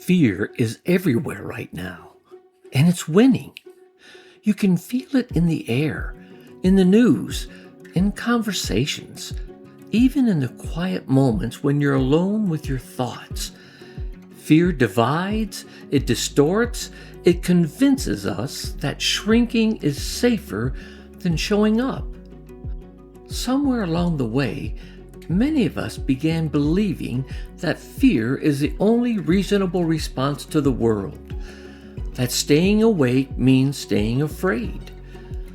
Fear is everywhere right now, and it's winning. You can feel it in the air, in the news, in conversations, even in the quiet moments when you're alone with your thoughts. Fear divides, it distorts, it convinces us that shrinking is safer than showing up. Somewhere along the way, many of us began believing that fear is the only reasonable response to the world, that staying awake means staying afraid,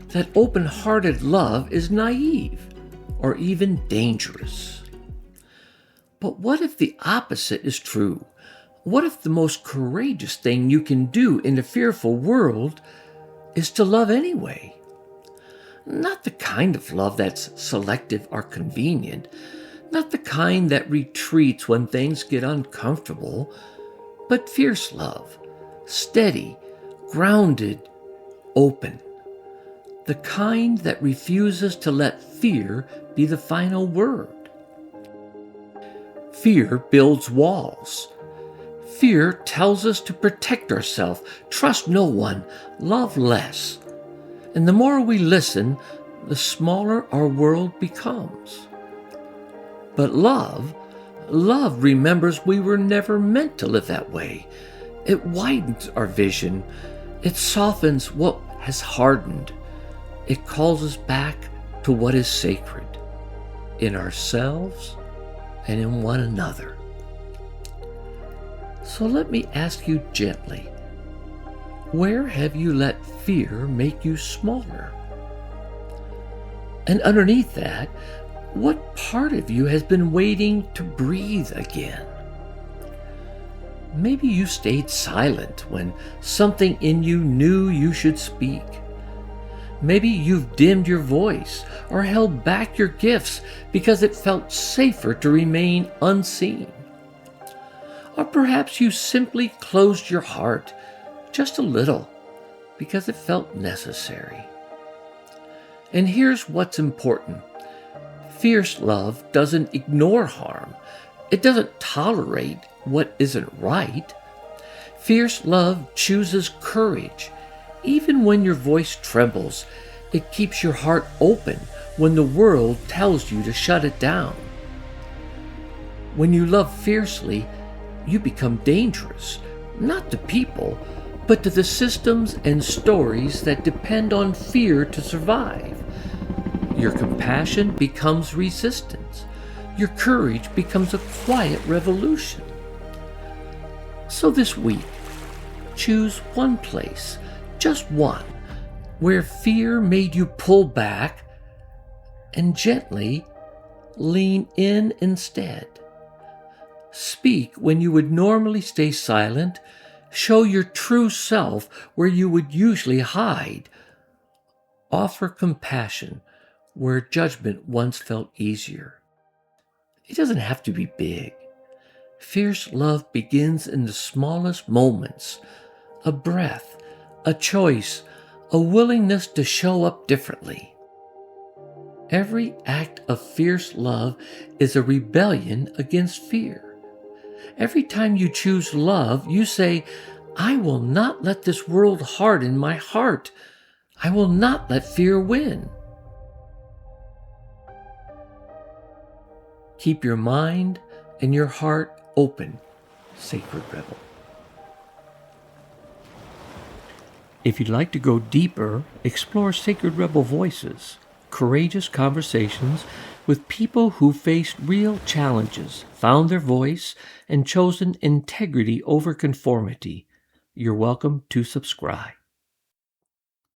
that open-hearted love is naive or even dangerous. But what if the opposite is true? What if the most courageous thing you can do in a fearful world is to love anyway? Not the kind of love that's selective or convenient, not the kind that retreats when things get uncomfortable, but fierce love, steady, grounded, open. The kind that refuses to let fear be the final word. Fear builds walls. Fear tells us to protect ourselves, trust no one, love less. And the more we listen, the smaller our world becomes. But love remembers we were never meant to live that way. It widens our vision. It softens what has hardened. It calls us back to what is sacred in ourselves and in one another. So let me ask you gently, where have you let fear make you smaller? And underneath that, what part of you has been waiting to breathe again? Maybe you stayed silent when something in you knew you should speak. Maybe you've dimmed your voice or held back your gifts because it felt safer to remain unseen. Or perhaps you simply closed your heart just a little because it felt necessary. And here's what's important. Fierce love doesn't ignore harm. It doesn't tolerate what isn't right. Fierce love chooses courage. Even when your voice trembles, it keeps your heart open when the world tells you to shut it down. When you love fiercely, you become dangerous, not to people, but to the systems and stories that depend on fear to survive. Your compassion becomes resistance. Your courage becomes a quiet revolution. So this week, choose one place, just one, where fear made you pull back and gently lean in instead. Speak when you would normally stay silent. Show your true self where you would usually hide. Offer compassion where judgment once felt easier. It doesn't have to be big. Fierce love begins in the smallest moments. A breath, a choice, a willingness to show up differently. Every act of fierce love is a rebellion against fear. Every time you choose love, you say, I will not let this world harden my heart. I will not let fear win. Keep your mind and your heart open, Sacred Rebel. If you'd like to go deeper, explore Sacred Rebel Voices, courageous conversations with people who faced real challenges, found their voice, and chosen integrity over conformity. You're welcome to subscribe.